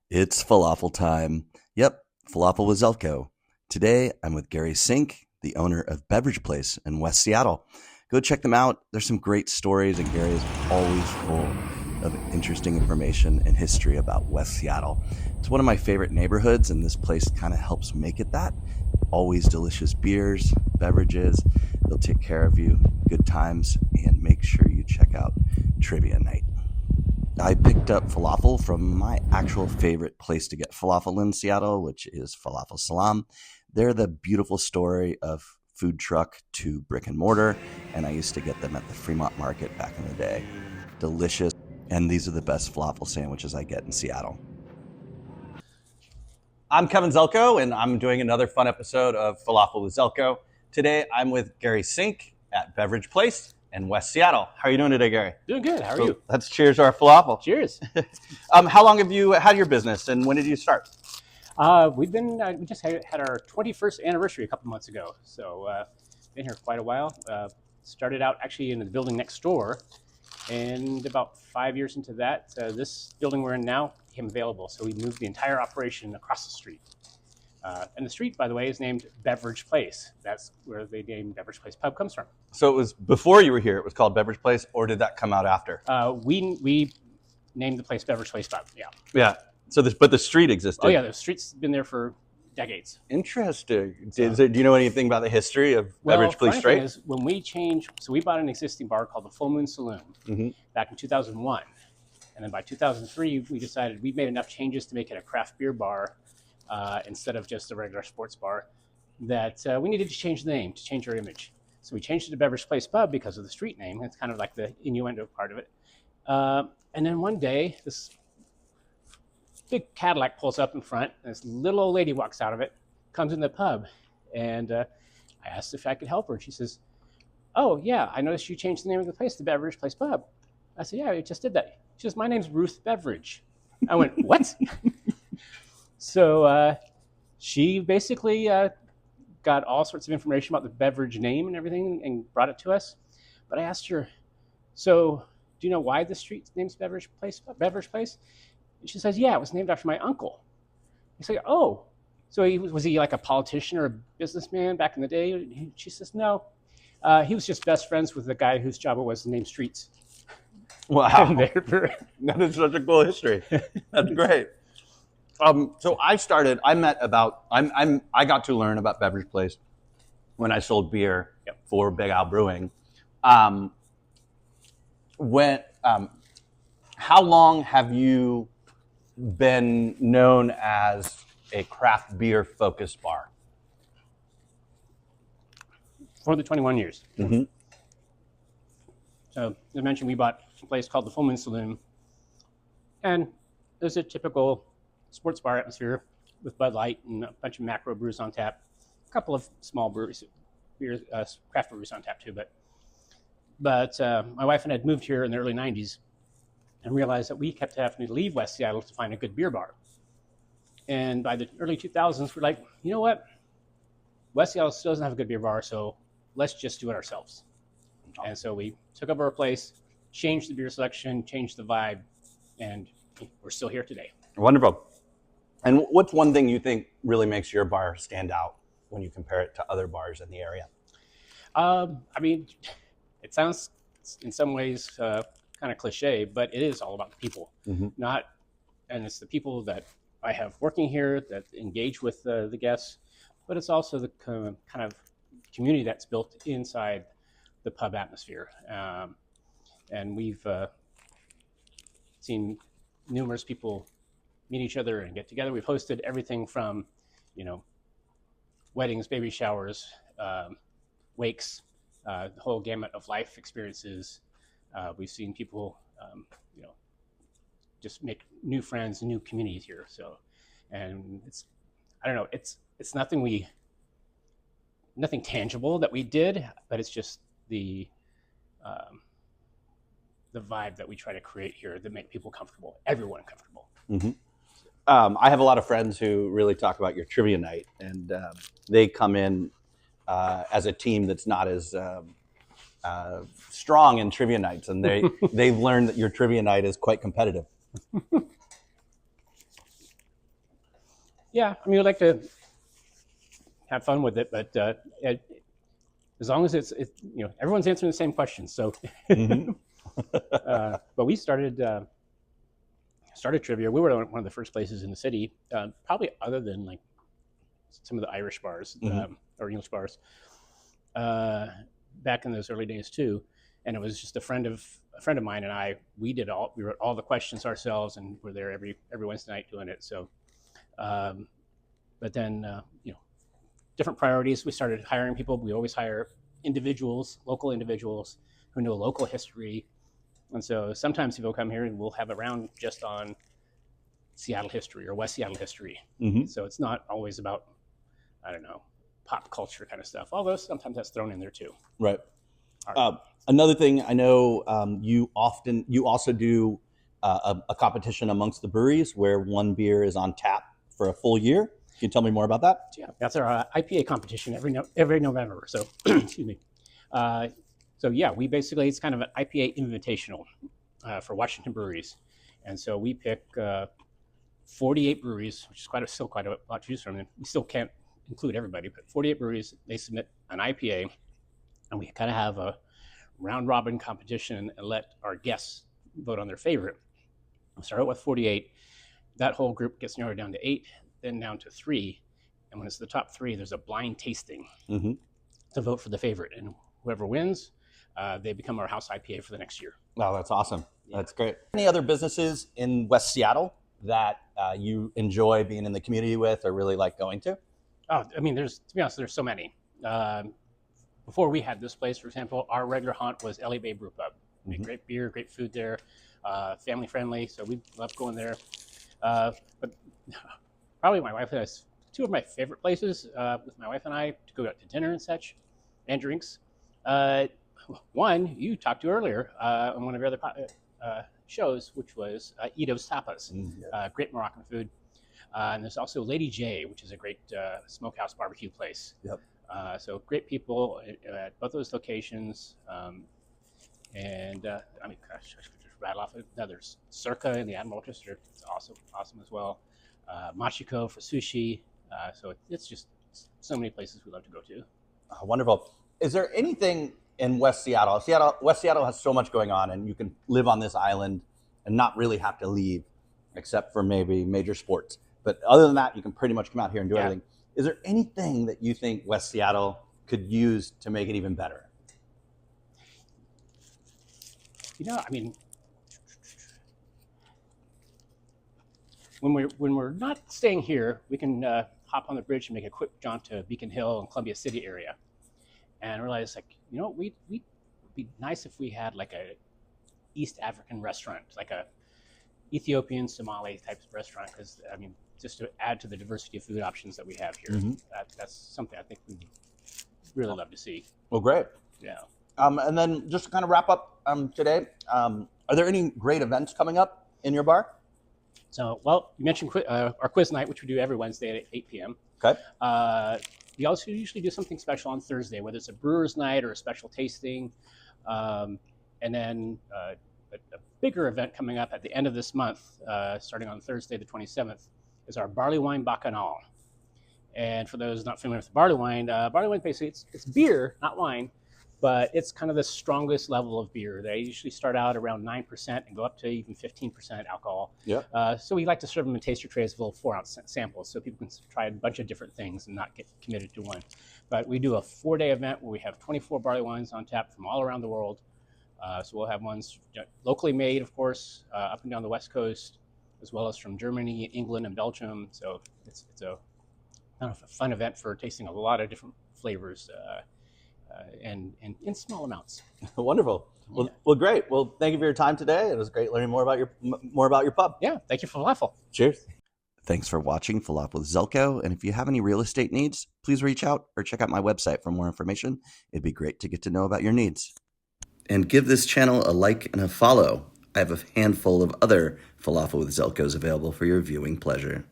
It's falafel time. Yep, falafel with Zelko. Today, I'm with Gary Sink, the owner of Beveridge Place in West Seattle. Go check them out. There's some great stories, and Gary is always full of interesting information and history about West Seattle. It's one of my favorite neighborhoods, and this place kind of helps make it that. Always delicious beers, beverages. They'll take care of you, good times, and make sure you check out Trivia Night. I picked up falafel from my actual favorite place to get falafel in Seattle, which is Falafel Salam. They're the beautiful story of food truck to brick and mortar, and I used to get them at the Fremont Market back in the day. Delicious, and these are the best falafel sandwiches I get in Seattle. I'm Kevin Zelko, and I'm doing another fun episode of Falafel with Zelko. Today, I'm with Gary Sink at Beveridge Place in West Seattle. How are you doing today, Gary? Doing good. How are you? Let's cheers our falafel. Cheers. How long have you had your business, and when did you start? We just had our 21st anniversary a couple months ago. So been here quite a while. Started out actually in the building next door. And about 5 years into that, this building we're in now became available. So we moved the entire operation across the street. And the street, by the way, is named Beveridge Place. That's where the name Beveridge Place Pub comes from. So it was before you were here, it was called Beveridge Place, or did that come out after? We named the place Beveridge Place Pub, yeah. Yeah. So but the street existed. Oh yeah, the street's been there for decades. Interesting. Do you know anything about the history of Beveridge Place Street? Is when we changed, so we bought an existing bar called the Full Moon Saloon back in 2001. And then by 2003, we decided we'd made enough changes to make it a craft beer bar instead of just a regular sports bar, that we needed to change the name, to change our image. So we changed it to Beveridge Place Pub because of the street name. It's kind of like the innuendo part of it. And then one day, this big Cadillac pulls up in front, and this little old lady walks out of it, comes in the pub, and I asked if I could help her. And she says, "Oh, yeah, I noticed you changed the name of the place to Beveridge Place Pub." I said, "Yeah, I just did that." She says, "My name's Ruth Beveridge." I went, "What?" So she basically got all sorts of information about the Beveridge name and everything and brought it to us. But I asked her, "So do you know why the street name's Beveridge Place? Beveridge Place?" And she says, "Yeah, it was named after my uncle." I say, "Oh, so was he like a politician or a businessman back in the day?" She says, "No, he was just best friends with the guy whose job it was to name streets." Wow. That is such a cool history. That's great. So I got to learn about Beveridge Place when I sold beer for Big Al Brewing. How long have you been known as a craft beer focused bar? For the 21 years. Mm-hmm. So as I mentioned, we bought a place called the Full Moon Saloon. And there's a typical sports bar atmosphere with Bud Light and a bunch of macro brews on tap. A couple of small breweries, craft breweries on tap too. But my wife and I had moved here in the early 90s and realized that we kept having to leave West Seattle to find a good beer bar. And by the early 2000s, we're like, you know what? West Seattle still doesn't have a good beer bar, so let's just do it ourselves. And so we took over a place, changed the beer selection, changed the vibe, and we're still here today. Wonderful. And what's one thing you think really makes your bar stand out when you compare it to other bars in the area? I mean, it sounds in some ways kind of cliche, but it is all about the people. And it's the people that I have working here that engage with the guests, but it's also the kind of community that's built inside the pub atmosphere. And we've seen numerous people meet each other and get together. We've hosted everything from, weddings, baby showers, wakes, the whole gamut of life experiences. We've seen people, just make new friends, new communities here. So, and it's nothing tangible that we did, but it's just the vibe that we try to create here that make people comfortable, everyone comfortable. Mm-hmm. I have a lot of friends who really talk about your trivia night, and they come in as a team that's not as strong in trivia nights, and they've learned that your trivia night is quite competitive. Yeah, I mean, we'd like to have fun with it, but as long as it's everyone's answering the same questions. So, Mm-hmm. but we started trivia. We were one of the first places in the city, probably other than like some of the Irish bars or English bars, back in those early days too. And it was just a friend of mine and I. We wrote all the questions ourselves, and we're there every Wednesday night doing it. So, but then different priorities. We started hiring people. We always hire individuals, local individuals who know local history. And so sometimes people come here and we'll have a round just on Seattle history or West Seattle history. Mm-hmm. So it's not always about, I don't know, pop culture kind of stuff, although sometimes that's thrown in there too. Right. Another thing I know, you also do a competition amongst the breweries where one beer is on tap for a full year. Can you tell me more about that? Yeah, that's our IPA competition every November. So, excuse me. So yeah, it's kind of an IPA invitational for Washington breweries, and so we pick 48 breweries, which is still quite a lot to choose from. And we still can't include everybody, but 48 breweries. They submit an IPA, and we kind of have a round robin competition and let our guests vote on their favorite. We start out with 48. That whole group gets narrowed down to 8. Then down to 3, and when it's the top 3, there's a blind tasting to vote for the favorite, and whoever wins, they become our house IPA for the next year. Wow, that's awesome. Yeah. That's great. Any other businesses in West Seattle that you enjoy being in the community with or really like going to? Oh, I mean, to be honest, there's so many. Before we had this place, for example, our regular haunt was LA Bay Brew Pub. Great beer, great food there, family friendly, so we love going there. But probably my wife has 2 of my favorite places with my wife and I to go out to dinner and such, and drinks. One you talked to earlier on one of your other shows, which was Ito's Tapas, great Moroccan food. And there's also Lady J, which is a great smokehouse barbecue place. Yep. So great people at both those locations. And I mean, gosh, I should just rattle off others. Circa in the Admiral District, it's awesome as well. Machiko for sushi. So it's just so many places we love to go to. Wonderful. Is there anything in West Seattle? West Seattle has so much going on, and you can live on this island and not really have to leave, except for maybe major sports. But other than that, you can pretty much come out here and do everything. Is there anything that you think West Seattle could use to make it even better? I mean, when we're not staying here, we can hop on the bridge and make a quick jaunt to Beacon Hill and Columbia City area, and realize we'd be nice if we had like a East African restaurant, like a Ethiopian Somali type of restaurant, because I mean, just to add to the diversity of food options that we have here. That's something I think we'd really love to see. Well, great. Yeah. And then just to kind of wrap up today, are there any great events coming up in your bar? So, well, you mentioned our quiz night, which we do every Wednesday at 8 p.m. Okay. We also usually do something special on Thursday, whether it's a brewer's night or a special tasting. And then a bigger event coming up at the end of this month, starting on Thursday, the 27th, is our barley wine bacchanal. And for those not familiar with barley wine basically it's beer, not wine, but it's kind of the strongest level of beer. They usually start out around 9% and go up to even 15% alcohol. Yeah. So we like to serve them in taster trays of little 4-ounce samples so people can try a bunch of different things and not get committed to one. But we do a 4-day event where we have 24 barley wines on tap from all around the world. So we'll have ones locally made, of course, up and down the West Coast, as well as from Germany, England, and Belgium. So it's a kind of a fun event for tasting a lot of different flavors. And in small amounts. Wonderful. Well, great. Well, thank you for your time today. It was great learning more about your pub. Yeah, thank you for Falafel. Cheers. Thanks for watching Falafel with Zelko. And if you have any real estate needs, please reach out or check out my website for more information. It'd be great to get to know about your needs. And give this channel a like and a follow. I have a handful of other Falafel with Zelkos available for your viewing pleasure.